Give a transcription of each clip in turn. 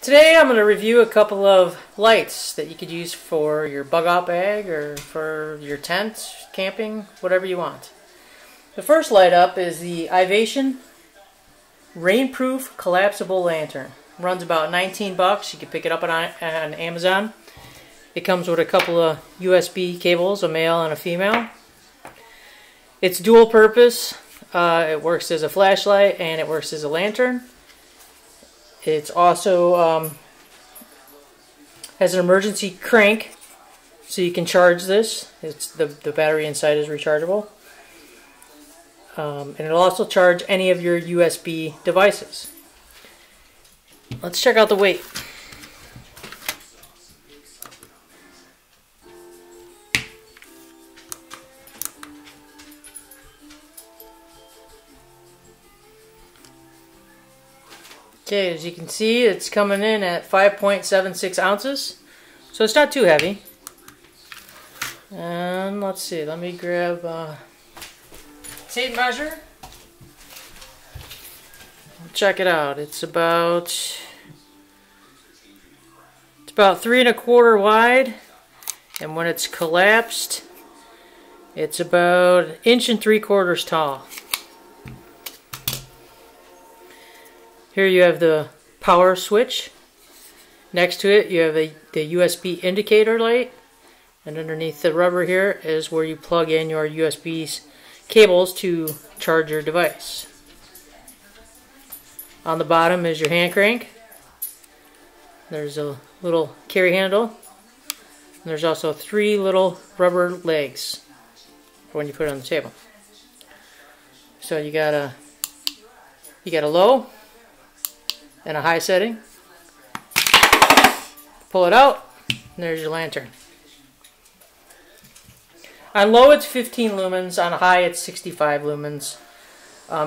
Today I'm going to review a couple of lights that you could use for your bug out bag or for your tent, camping, whatever you want. The first light up is the Ivation Rainproof Collapsible Lantern. Runs about 19 bucks. You can pick it up on Amazon. It comes with a couple of USB cables, a male and a female. It's dual purpose. It works as a flashlight and it works as a lantern. It's also has an emergency crank, so you can charge this. It's the battery inside is rechargeable, and it'll also charge any of your USB devices. Let's check out the weight. Okay, as you can see, it's coming in at 5.76 ounces, so it's not too heavy. And let's see, let me grab a tape measure. Check it out. It's about 3 1/4 wide, and when it's collapsed, it's about 1 3/4 inches tall. Here you have the power switch. Next to it you have the USB indicator light, and underneath the rubber here is where you plug in your USB cables to charge your device. On the bottom is your hand crank. There's a little carry handle. And there's also 3 little rubber legs for when you put it on the table. So you got a low and a high setting. Pull it out, and there's your lantern. On low it's 15 lumens, on high it's 65 lumens.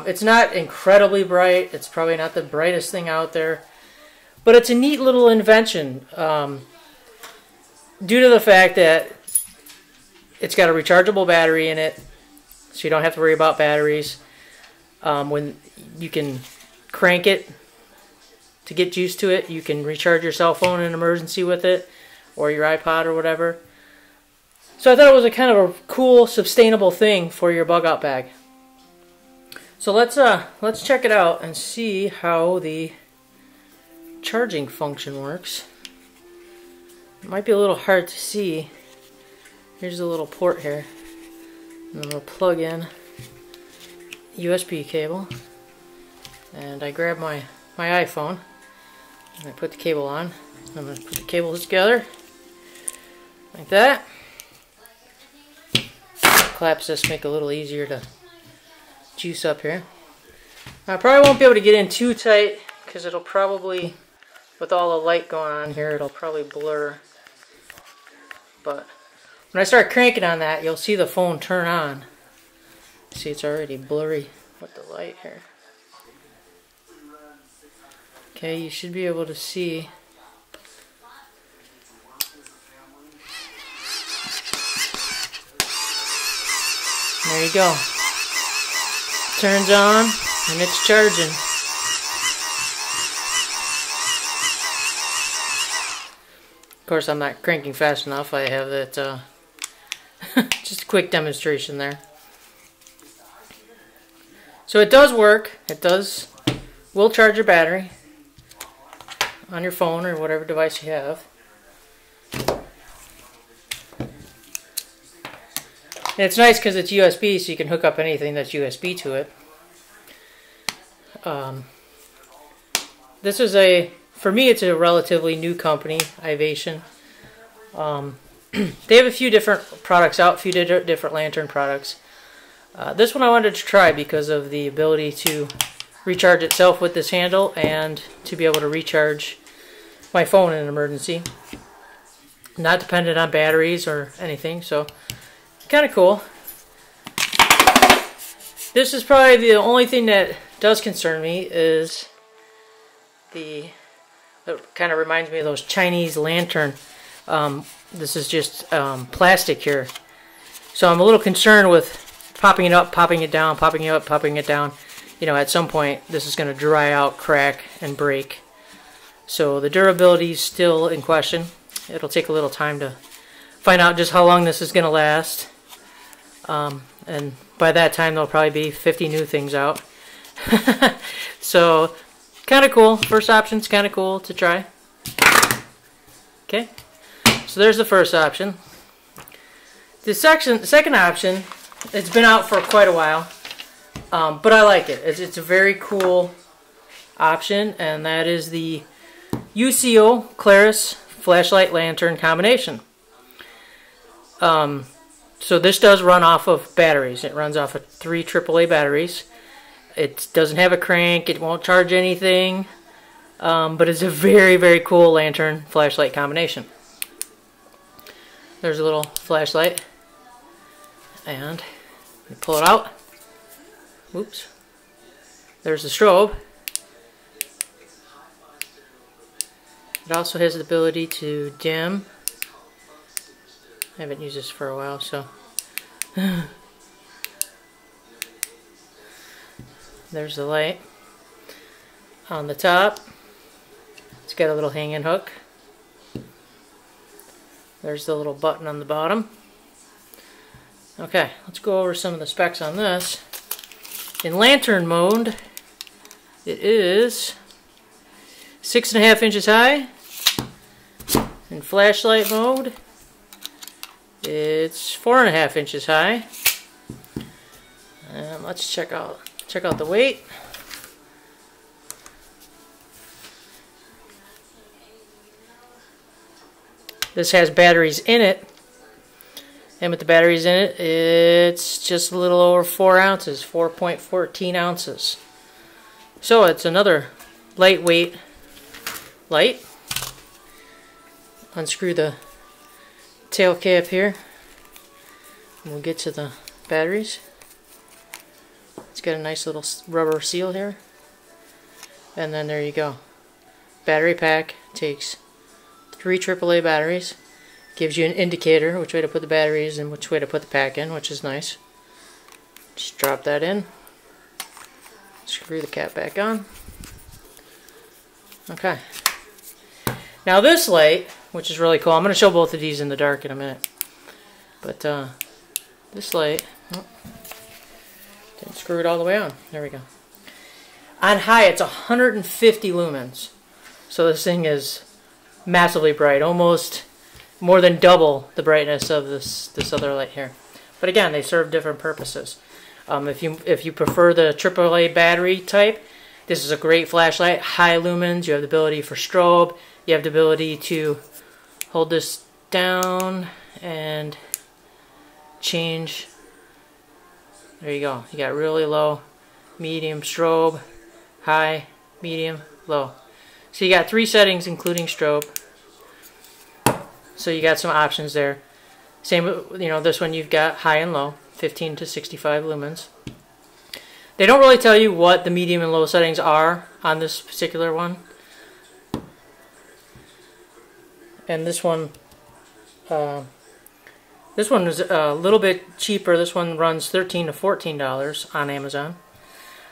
It's not incredibly bright, it's probably not the brightest thing out there, but it's a neat little invention due to the fact that it's got a rechargeable battery in it, so you don't have to worry about batteries. When you can crank it to get used to it, you can recharge your cell phone in an emergency with it, or your iPod or whatever. So I thought it was a kind of a cool, sustainable thing for your bug out bag. So let's check it out and see how the charging function works. It might be a little hard to see. Here's a little port here, and I'm gonna plug in USB cable, and I grab my iPhone. And I put the cable on. I'm going to put the cables together like that. Collapse this, make it a little easier to juice up here. I probably won't be able to get in too tight because it'll probably, with all the light going on here, it'll probably blur. But when I start cranking on that, you'll see the phone turn on. See, it's already blurry with the light here. Okay, you should be able to see. There you go. Turns on and it's charging. Of course, I'm not cranking fast enough. I have that just a quick demonstration there. So it does work. It will charge your battery on your phone or whatever device you have. And it's nice because it's USB, so you can hook up anything that's USB to it. This is for me, it's a relatively new company, ivation. They have a few different products out, a few different lantern products. This one I wanted to try because of the ability to recharge itself with this handle and to be able to recharge my phone in an emergency. Not dependent on batteries or anything, so kind of cool. This is probably the only thing that does concern me is it kind of reminds me of those Chinese lantern. This is just plastic here. So I'm a little concerned with popping it up, popping it down, popping it up, popping it down. You know, at some point this is going to dry out, crack, and break. So the durability is still in question. It'll take a little time to find out just how long this is going to last. And by that time there'll probably be 50 new things out. So kind of cool. First option's kind of cool to try. Okay, so there's the first option. The second option, it's been out for quite a while, but I like it. It's a very cool option, and that is the UCO Claris flashlight lantern combination. So this does run off of batteries. It runs off of 3 AAA batteries. It doesn't have a crank. It won't charge anything. But it's a very, very cool lantern flashlight combination. There's a little flashlight. And you pull it out. Oops. There's the strobe. It also has the ability to dim. I haven't used this for a while, so. There's the light. On the top, it's got a little hanging hook. There's the little button on the bottom. Okay, let's go over some of the specs on this. In lantern mode, it is 6.5 inches high. In flashlight mode, it's 4.5 inches high. And let's check out the weight. This has batteries in it, and with the batteries in it, it's just a little over 4 ounces, 4.14 ounces. So it's another lightweight light. Unscrew the tail cap here, and we'll get to the batteries. It's got a nice little rubber seal here, and then there you go. Battery pack takes 3 AAA batteries. Gives you an indicator which way to put the batteries and which way to put the pack in, which is nice. Just drop that in. Screw the cap back on. Okay. Now this light, which is really cool, I'm going to show both of these in the dark in a minute. But this light, didn't screw it all the way on. There we go. On high, it's 150 lumens. So this thing is massively bright, almost more than double the brightness of this other light here. But again, they serve different purposes. If you prefer the AAA battery type, this is a great flashlight. High lumens. You have the ability for strobe. You have the ability to hold this down and change. There you go. You got really low, medium, strobe, high, medium, low. So you got 3 settings including strobe. So you got some options there. Same, this one you've got high and low, 15 to 65 lumens. They don't really tell you what the medium and low settings are on this particular one. And this one is a little bit cheaper. This one runs $13 to $14 on Amazon.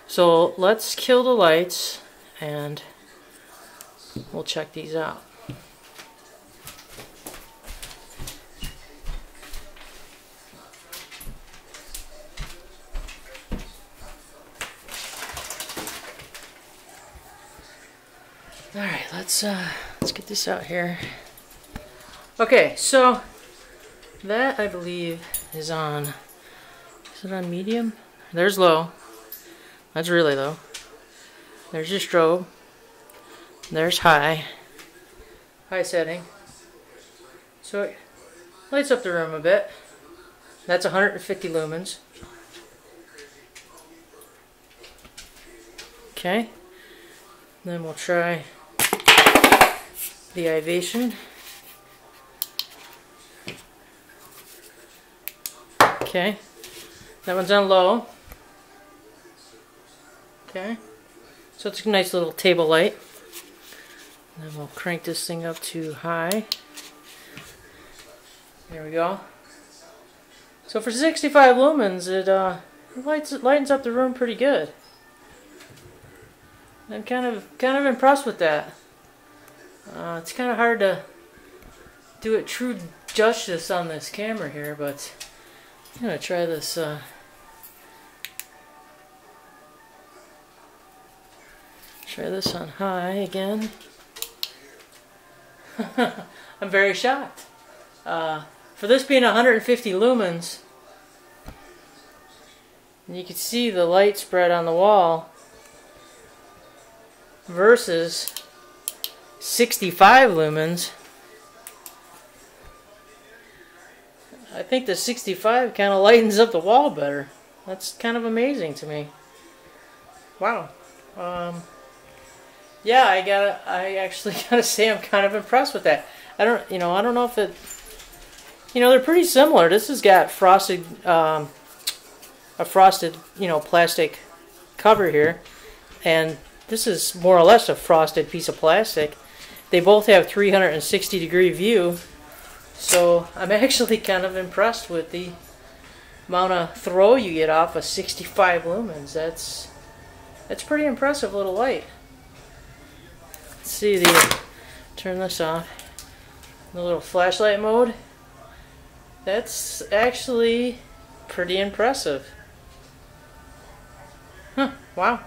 So let's kill the lights and we'll check these out. Alright, let's get this out here. Okay, so that I believe is on medium? There's low. That's really low. There's your strobe. There's high setting. So it lights up the room a bit. That's 150 lumens. Okay. Then we'll try the ivation. Okay. That one's on low. Okay. So it's a nice little table light. And then we'll crank this thing up to high. There we go. So for 65 lumens, it lightens up the room pretty good. I'm kind of impressed with that. It's kind of hard to do it true justice on this camera here, but I'm going to try this. Try this on high again. I'm very shocked. For this being 150 lumens, and you can see the light spread on the wall versus 65 lumens. I think the 65 kind of lightens up the wall better. That's kind of amazing to me. Wow. Yeah, I actually gotta say I'm kind of impressed with that. I don't know if it, they're pretty similar. This has got frosted, a frosted, plastic cover here, and this is more or less a frosted piece of plastic. They both have 360-degree view, so I'm actually kind of impressed with the amount of throw you get off of 65 lumens. That's pretty impressive little light. Let's see turn this off. The little flashlight mode. That's actually pretty impressive. Huh, wow.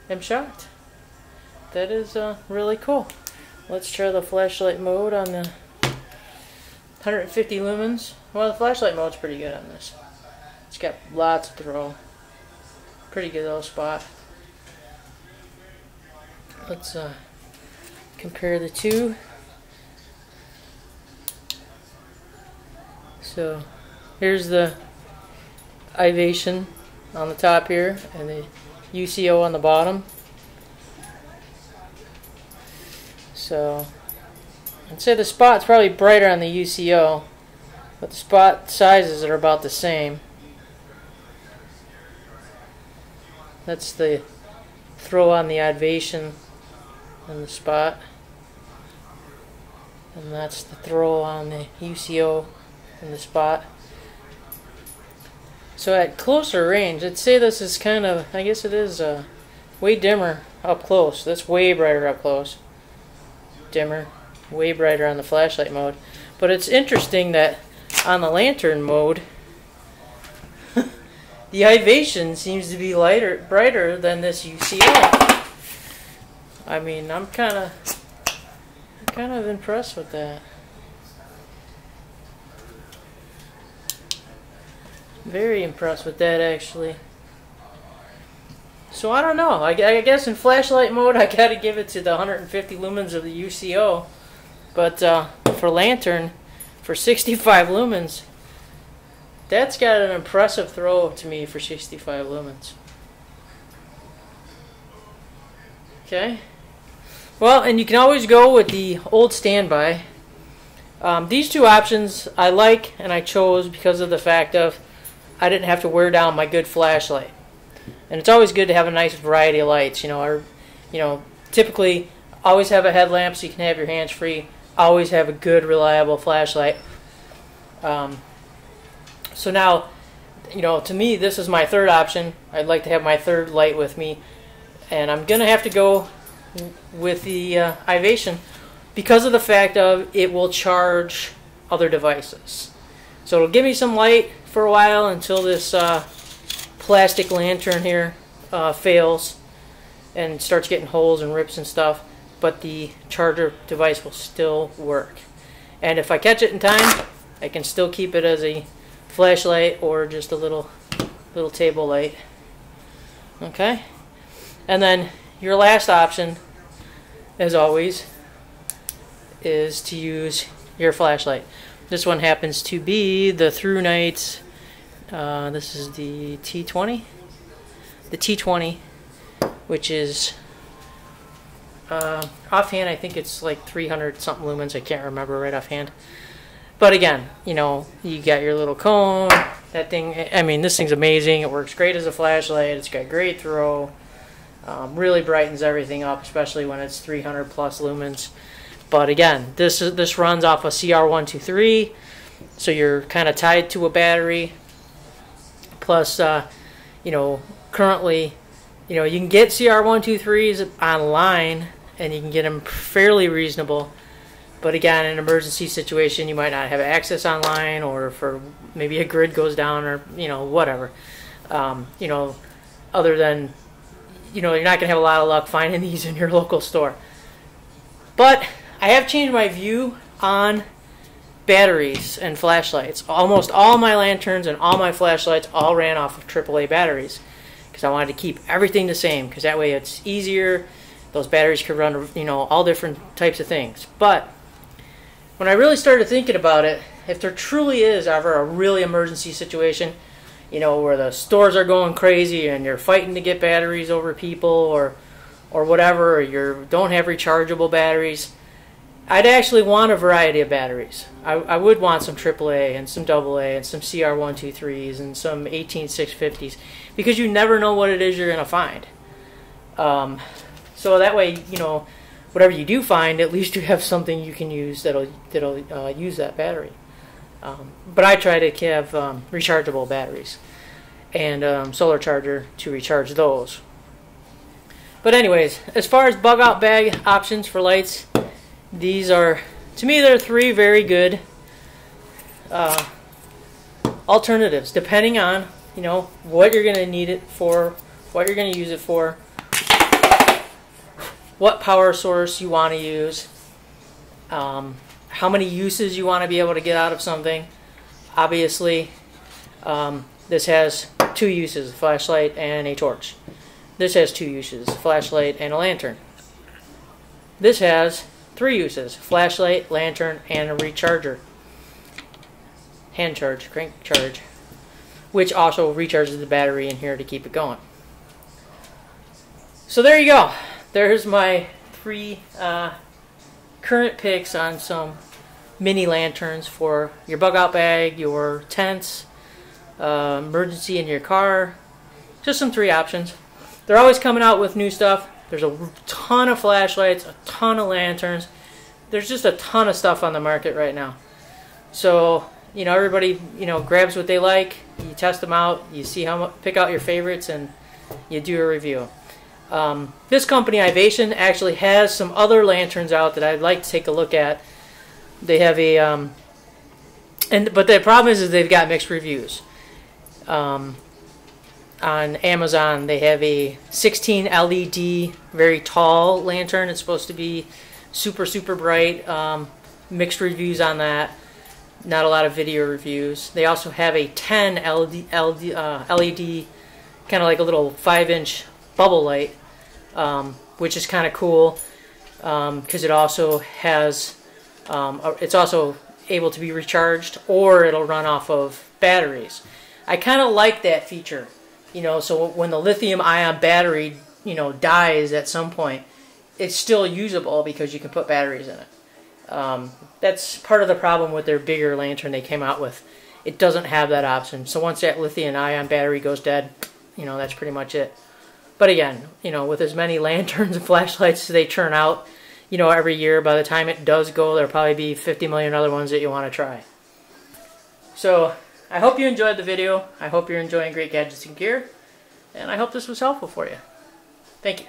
I'm shocked. That is really cool. Let's try the flashlight mode on the 150 lumens. Well, the flashlight mode's pretty good on this. It's got lots of throw. Pretty good little spot. Let's compare the two. So here's the ivation on the top here and the UCO on the bottom. So I'd say the spot's probably brighter on the UCO, but the spot sizes are about the same. That's the throw on the ivation and the spot, and that's the throw on the UCO and the spot. So at closer range, I'd say this is kind of, I guess it is way dimmer up close. That's way brighter up close. Dimmer, way brighter on the flashlight mode. But it's interesting that on the lantern mode, the ivation seems to be brighter than this UCO. I mean, I'm kind of impressed with that. Very impressed with that, actually. So I don't know. I guess in flashlight mode, I gotta give it to the 150 lumens of the UCO. But for lantern, for 65 lumens, that's got an impressive throw to me for 65 lumens. Okay. Well, and you can always go with the old standby. These two options I like, and I chose because of the fact of I didn't have to wear down my good flashlight. And it's always good to have a nice variety of lights, typically always have a headlamp so you can have your hands free. Always have a good, reliable flashlight. So now, to me, this is my third option. I'd like to have my third light with me, and I'm gonna have to go with the ivation because of the fact of it will charge other devices. So it'll give me some light for a while until this plastic lantern here fails and starts getting holes and rips and stuff, but the charger device will still work. And if I catch it in time, I can still keep it as a flashlight or just a little table light. Okay? And then your last option, as always, is to use your flashlight. This one happens to be the Thrunite, this is the T20? The T20, which is, offhand I think it's like 300 something lumens, I can't remember right offhand. But again, you got your little cone, that thing, I mean this thing's amazing, it works great as a flashlight, it's got great throw, really brightens everything up, especially when it's 300 plus lumens. But again, this runs off a CR123, so you're kind of tied to a battery. Plus, currently, you can get CR123s online and you can get them fairly reasonable. But again, in an emergency situation, you might not have access online, or for maybe a grid goes down, or whatever. Other than you're not gonna have a lot of luck finding these in your local store. But I have changed my view on batteries and flashlights. Almost all my lanterns and all my flashlights all ran off of AAA batteries, because I wanted to keep everything the same, because that way it's easier. Those batteries could run all different types of things. But when I really started thinking about it, if there truly is ever a really emergency situation, where the stores are going crazy and you're fighting to get batteries over people, or whatever, or you don't have rechargeable batteries, I'd actually want a variety of batteries. I would want some AAA and some AA and some CR123s and some 18650s, because you never know what it is you're going to find. So that way, whatever you do find, at least you have something you can use that'll use that battery. But I try to have rechargeable batteries and solar charger to recharge those. But anyways, as far as bug out bag options for lights, these are, to me, they're 3 very good alternatives, depending on what you're going to need it for, what you're going to use it for, what power source you want to use, how many uses you want to be able to get out of something. Obviously, this has 2 uses, a flashlight and a torch. This has 2 uses, a flashlight and a lantern. This has 3 uses, flashlight, lantern, and a recharger. Hand charge, crank charge, which also recharges the battery in here to keep it going. So there you go. There's my 3 current picks on some mini lanterns for your bug out bag, your tents, emergency in your car. Just some 3 options. They're always coming out with new stuff. There's a ton of flashlights, a ton of lanterns. There's just a ton of stuff on the market right now. So, everybody, grabs what they like. You test them out. You see pick out your favorites, and you do a review. This company, Ivation, actually has some other lanterns out that I'd like to take a look at. They have a, but the problem is they've got mixed reviews. On Amazon, they have a 16 LED, very tall lantern. It's supposed to be super, super bright. Mixed reviews on that. Not a lot of video reviews. They also have a 10 LED, kind of like a little 5-inch bubble light, which is kind of cool, because it also has, it's also able to be recharged, or it'll run off of batteries. I kind of like that feature. So when the lithium-ion battery, dies at some point, it's still usable because you can put batteries in it. That's part of the problem with their bigger lantern they came out with. It doesn't have that option. So once that lithium-ion battery goes dead, that's pretty much it. But again, with as many lanterns and flashlights as they churn out, every year, by the time it does go, there'll probably be 50 million other ones that you want to try. So I hope you enjoyed the video. I hope you're enjoying great gadgets and gear, and I hope this was helpful for you. Thank you.